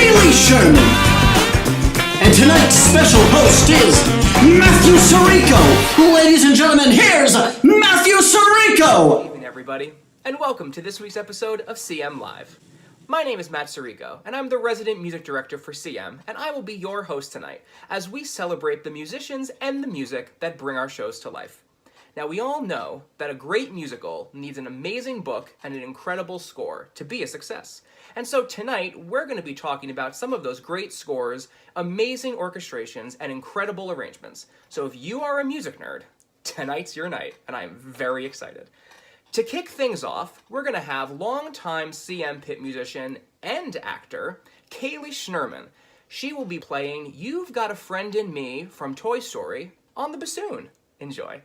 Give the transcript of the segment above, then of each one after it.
Kailey Schnurman. And tonight's special host is Matthew Surico. Ladies and gentlemen, here's Matthew Surico. Good evening, everybody, and welcome to this week's episode of CM Live. My name is Matt Surico, and I'm the resident music director for CM, and I will be your host tonight as we celebrate the musicians and the music that bring our shows to life. Now, we all know that a great musical needs an amazing book and an incredible score to be a success. And so tonight, we're going to be talking about some of those great scores, amazing orchestrations, and incredible arrangements. So if you are a music nerd, tonight's your night, and I am very excited. To kick things off, we're going to have longtime CM Pit musician and actor, Kailey Schnurman. She will be playing You've Got a Friend in Me from Toy Story on the bassoon. Enjoy.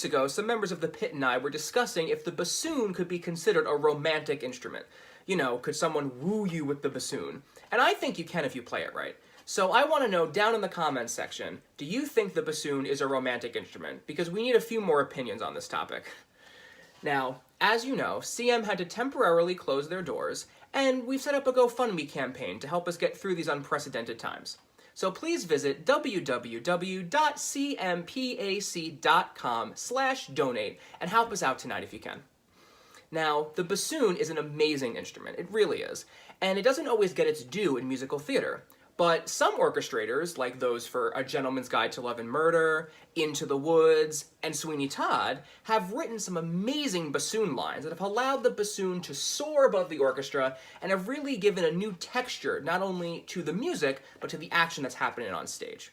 Ago, some members of the pit and I were discussing if the bassoon could be considered a romantic instrument. You know, could someone woo you with the bassoon? And I think you can if you play it right. So I want to know down in the comments section, do you think the bassoon is a romantic instrument? Because we need a few more opinions on this topic. Now, as you know, CM had to temporarily close their doors, and we've set up a GoFundMe campaign to help us get through these unprecedented times. So please visit www.cmpac.com/donate and help us out tonight if you can. Now, the bassoon is an amazing instrument, it really is, and it doesn't always get its due in musical theater. But some orchestrators, like those for A Gentleman's Guide to Love and Murder, Into the Woods, and Sweeney Todd, have written some amazing bassoon lines that have allowed the bassoon to soar above the orchestra and have really given a new texture, not only to the music, but to the action that's happening on stage.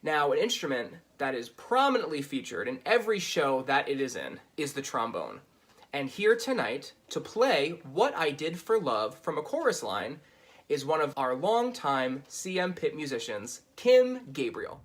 Now, an instrument that is prominently featured in every show that it is in is the trombone. And here tonight, to play What I Did for Love from a chorus line, is one of our longtime CM Pit musicians, Gabriele.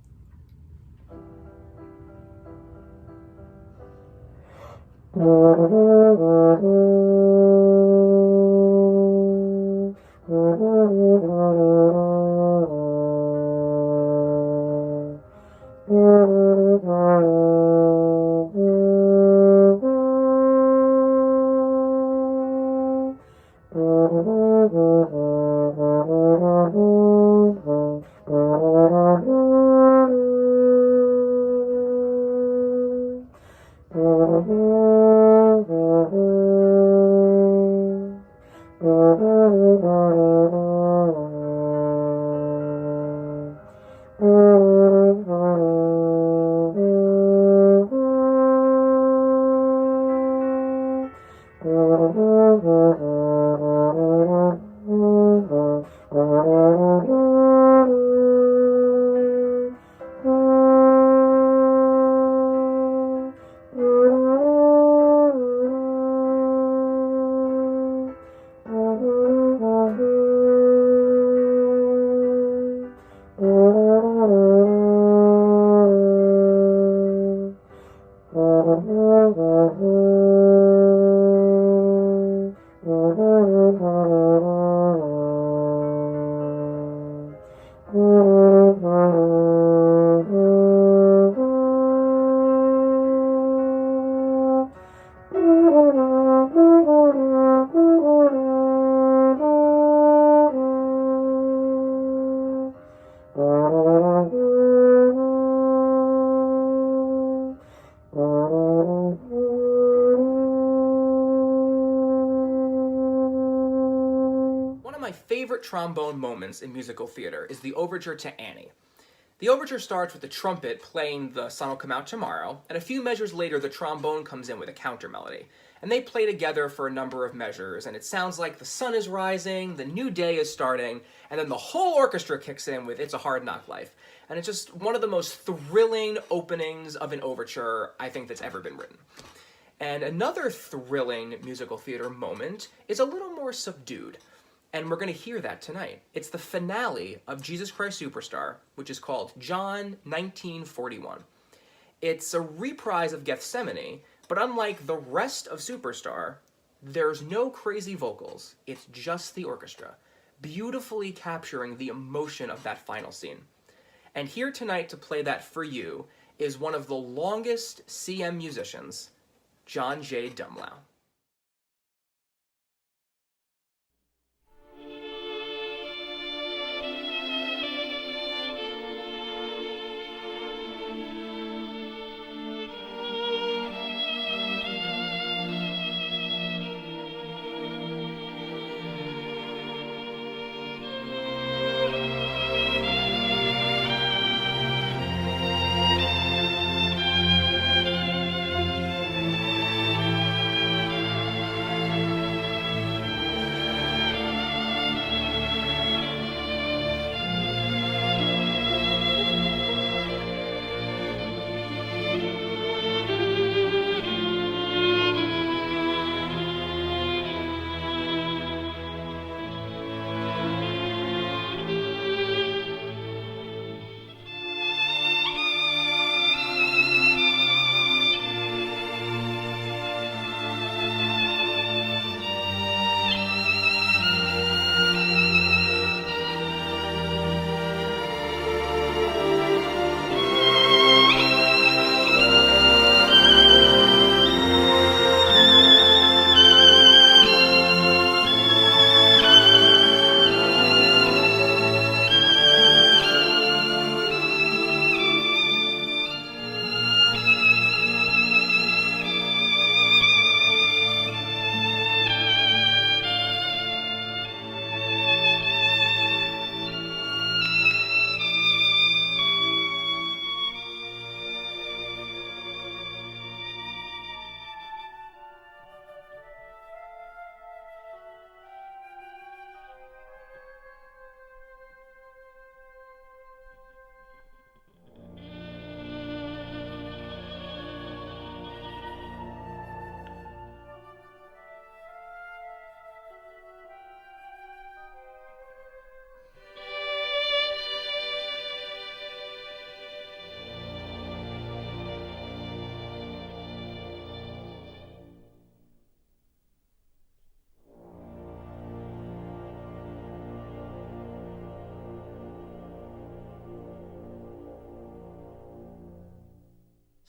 Favorite trombone moments in musical theater is the overture to Annie. The overture starts with the trumpet playing The Sun Will Come Out Tomorrow, and a few measures later the trombone comes in with a counter melody. And they play together for a number of measures, and it sounds like the sun is rising, the new day is starting, and then the whole orchestra kicks in with It's a Hard Knock Life. And it's just one of the most thrilling openings of an overture I think that's ever been written. And another thrilling musical theater moment is a little more subdued. And we're going to hear that tonight. It's the finale of Jesus Christ Superstar, which is called John 1941. It's a reprise of Gethsemane, but unlike the rest of Superstar, there's no crazy vocals. It's just the orchestra, beautifully capturing the emotion of that final scene. And here tonight to play that for you is one of the longest CM musicians, John Jay Dumlao.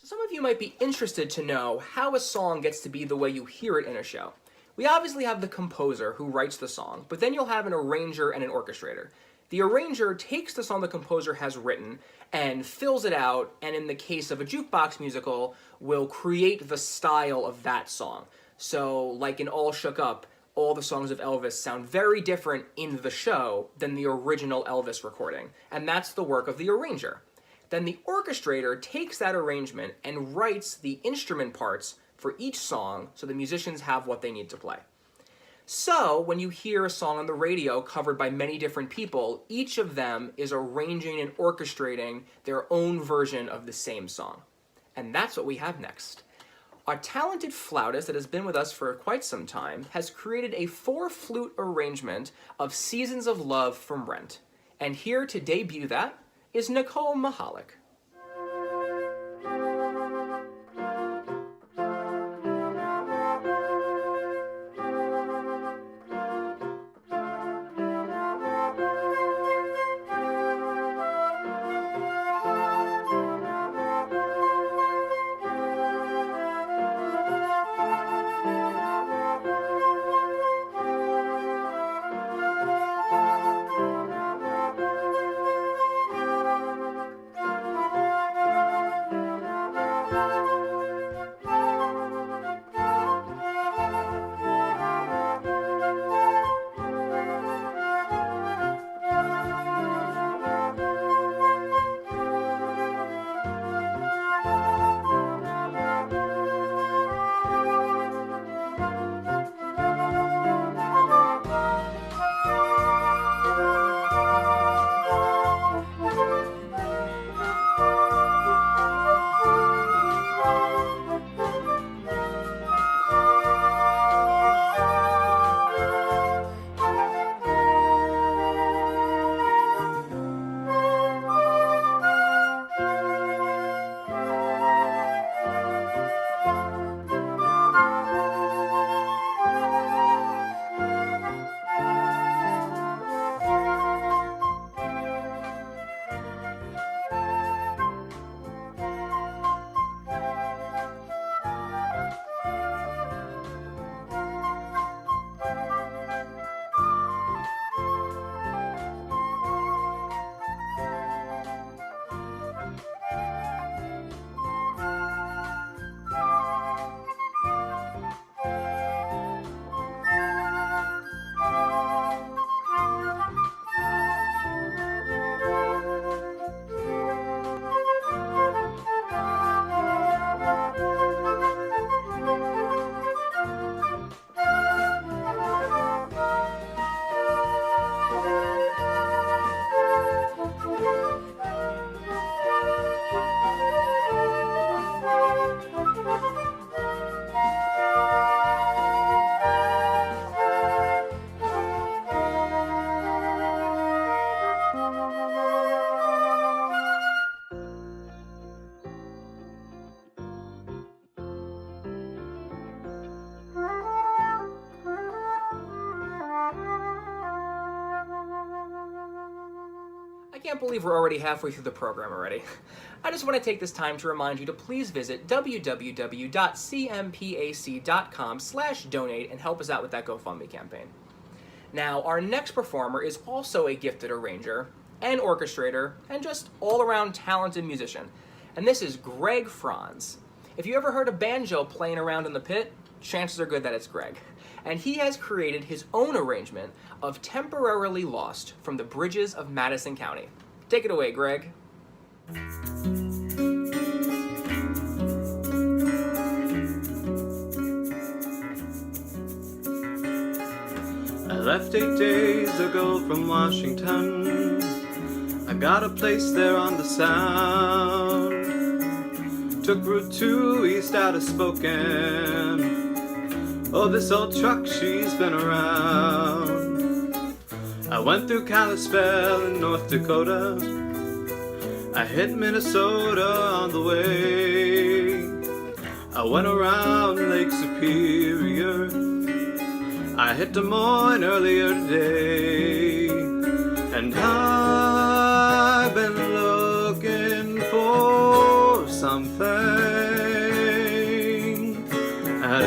Some of you might be interested to know how a song gets to be the way you hear it in a show. We obviously have the composer who writes the song, but then you'll have an arranger and an orchestrator. The arranger takes the song the composer has written and fills it out, and in the case of a jukebox musical, will create the style of that song. So, like in All Shook Up, all the songs of Elvis sound very different in the show than the original Elvis recording, and that's the work of the arranger. Then the orchestrator takes that arrangement and writes the instrument parts for each song so the musicians have what they need to play. So, when you hear a song on the radio covered by many different people, each of them is arranging and orchestrating their own version of the same song. And that's what we have next. A talented flautist that has been with us for quite some time has created a 4-flute arrangement of Seasons of Love from Rent. And here to debut that is Nicole Mihalek. I can't believe we're already halfway through the program already. I just want to take this time to remind you to please visit www.cmpac.com/donate and help us out with that GoFundMe campaign. Now, our next performer is also a gifted arranger, and orchestrator, and just all-around talented musician. And this is Greg Franz. If you ever heard a banjo playing around in the pit, chances are good that it's Greg. And he has created his own arrangement of Temporarily Lost from the Bridges of Madison County. Take it away, Greg. I left 8 days ago from Washington. I got a place there on the Sound. Took Route 2 east out of Spokane. Oh, this old truck, she's been around. I went through Kalispell in North Dakota. I hit Minnesota on the way. I went around Lake Superior. I hit Des Moines earlier today. And I've been looking for something at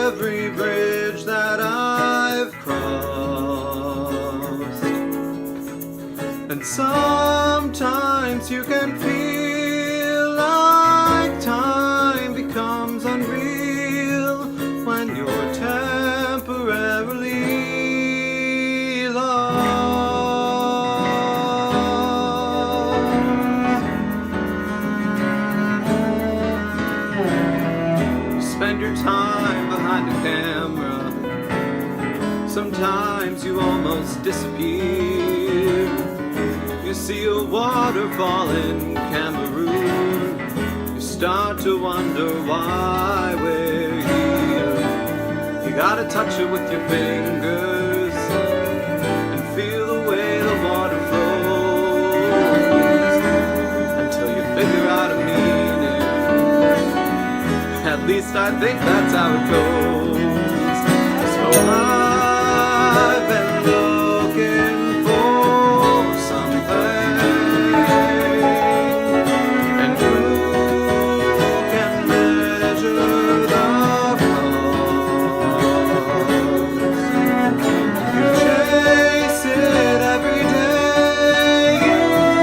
every And sometimes you can feel like time becomes unreal when you're temporarily lost. You spend your time behind a camera. Sometimes you almost disappear. You see a waterfall in Cameroon. You start to wonder why we're here. You gotta touch it with your fingers and feel the way the water flows until you figure out a meaning. At least I think that's how it goes. So I've been looking for something, and who can measure the cost? You chase it every day,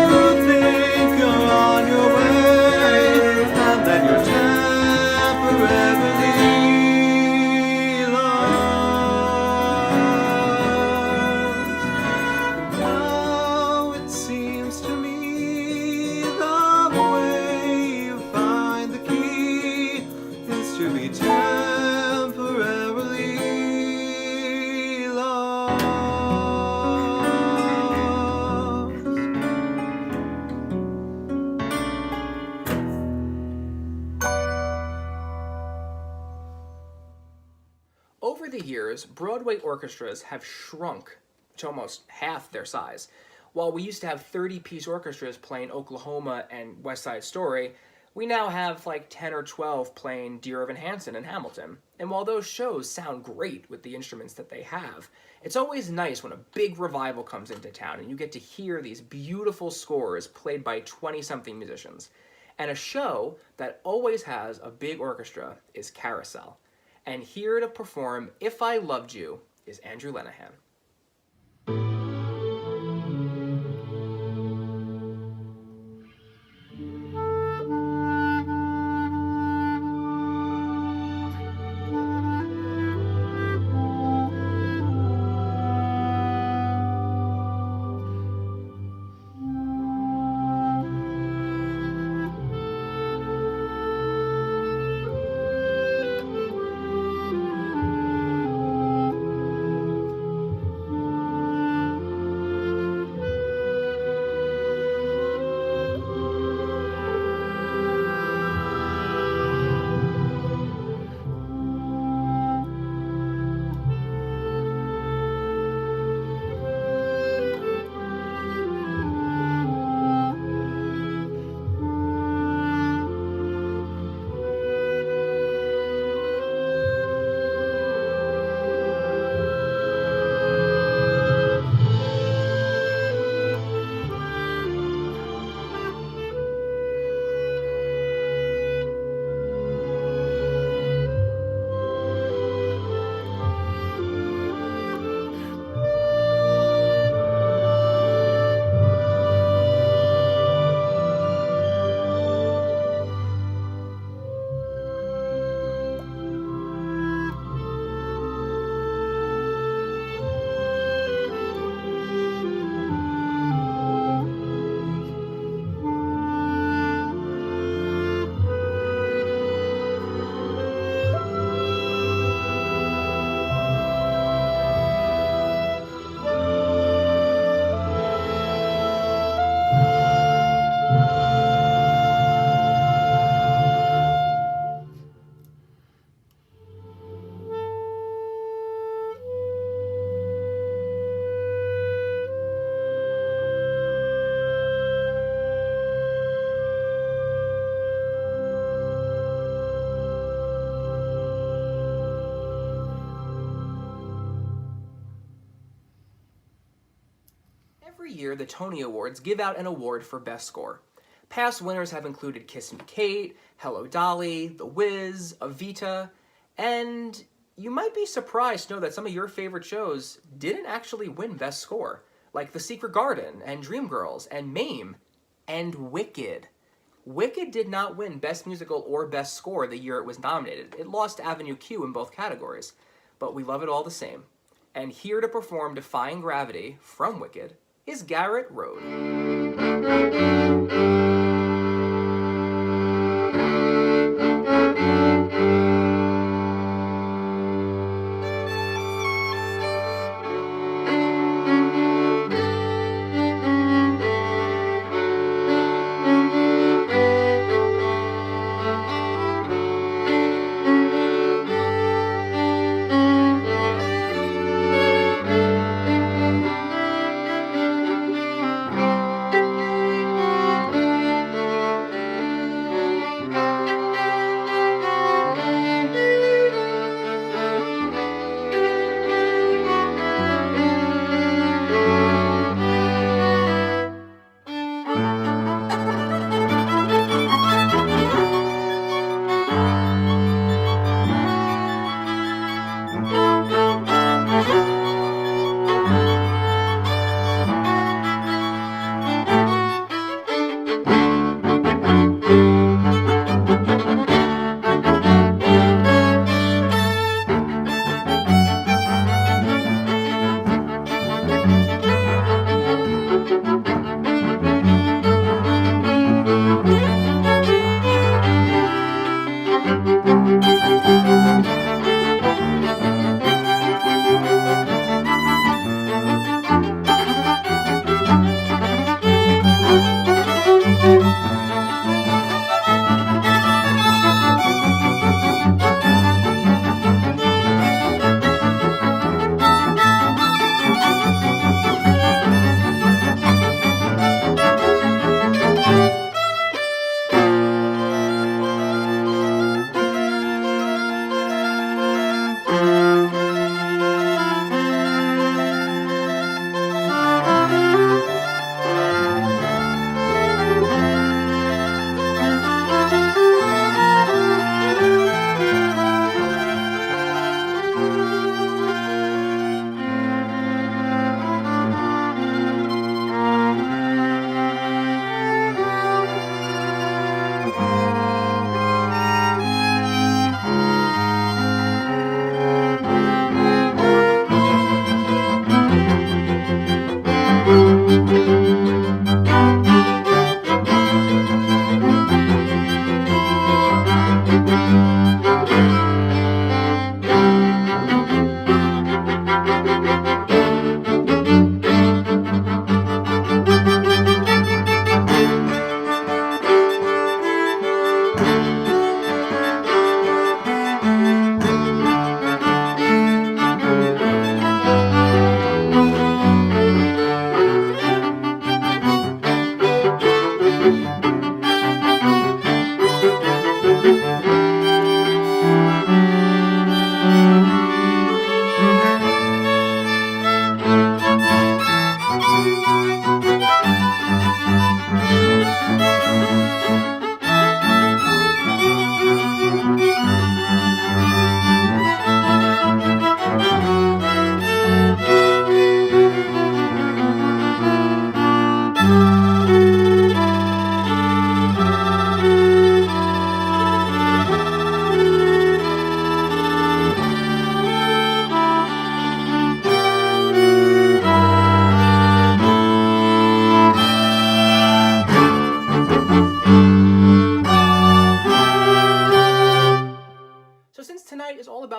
you think you're on your way, and then you're temporarily lost. Now it seems to me the way you find the key is to be temporarily lost. Over the years, Broadway orchestras have shrunk to almost half their size. While we used to have 30-piece orchestras playing Oklahoma and West Side Story, we now have like 10 or 12 playing Dear Evan Hansen and Hamilton. And while those shows sound great with the instruments that they have, it's always nice when a big revival comes into town and you get to hear these beautiful scores played by 20-something musicians. And a show that always has a big orchestra is Carousel. And here to perform If I Loved You is Andrew Lenahan. Every year, the Tony Awards give out an award for Best Score. Past winners have included Kiss Me Kate, Hello Dolly, The Wiz, Evita, and you might be surprised to know that some of your favorite shows didn't actually win Best Score. like The Secret Garden and Dreamgirls and Mame and Wicked. Wicked did not win Best Musical or Best Score the year it was nominated. It lost to Avenue Q in both categories, but we love it all the same. And here to perform Defying Gravity from Wicked is Garrett Rode.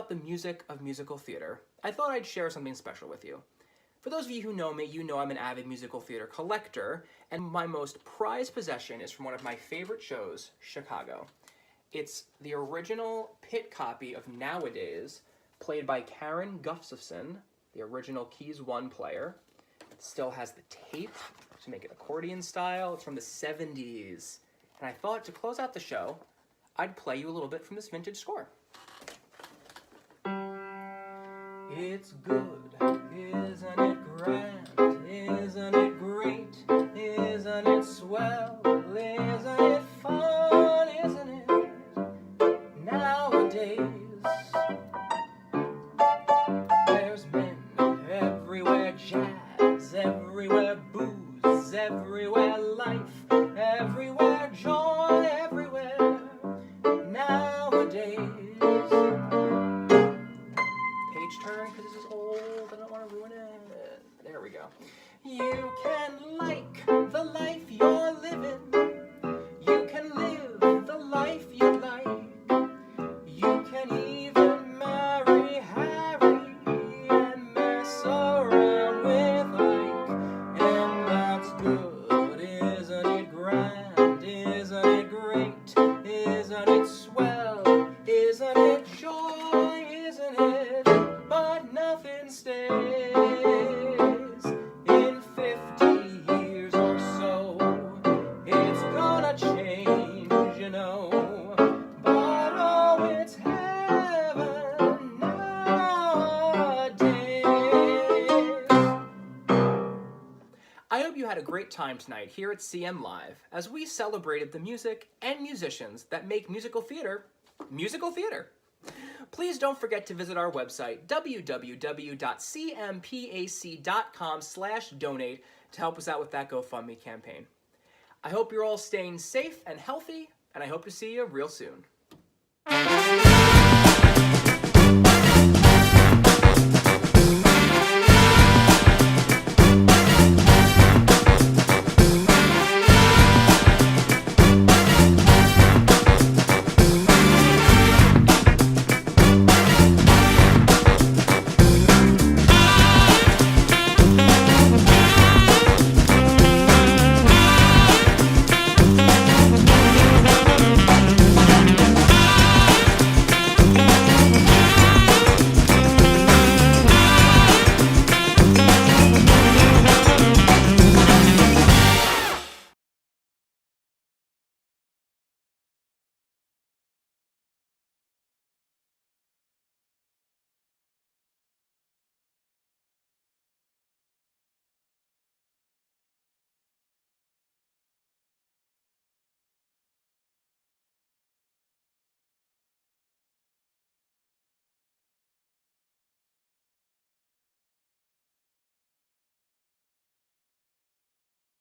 The music of musical theater, I thought I'd share something special with you. For those of you who know me, you know I'm an avid musical theater collector, and my most prized possession is from one of my favorite shows, Chicago. It's the original pit copy of Nowadays, played by Karen Gustafson, the original Keys 1 player. It still has the tape to make it accordion style. It's from the 70s. And I thought to close out the show, I'd play you a little bit from this vintage score. It's good, isn't it grand, isn't it great, isn't it swell, isn't it fun, isn't it, nowadays, there's men everywhere, jazz everywhere, page turn because this is old. I don't want to ruin it. There we go. You can like the life you're living. You can live the life you like. You can even marry Harry and mess around with Ike. And that's good, isn't it grand? Isn't it great? Isn't it swell? Isn't it joy? Isn't it? But nothing stays. In 50 years or so, it's gonna change, you know. But oh, it's heaven nowadays. I hope you had a great time tonight here at CM Live as we celebrated the music and musicians that make musical theater musical theater. Please don't forget to visit our website, www.cmpac.com/donate, to help us out with that GoFundMe campaign. I hope you're all staying safe and healthy, and I hope to see you real soon.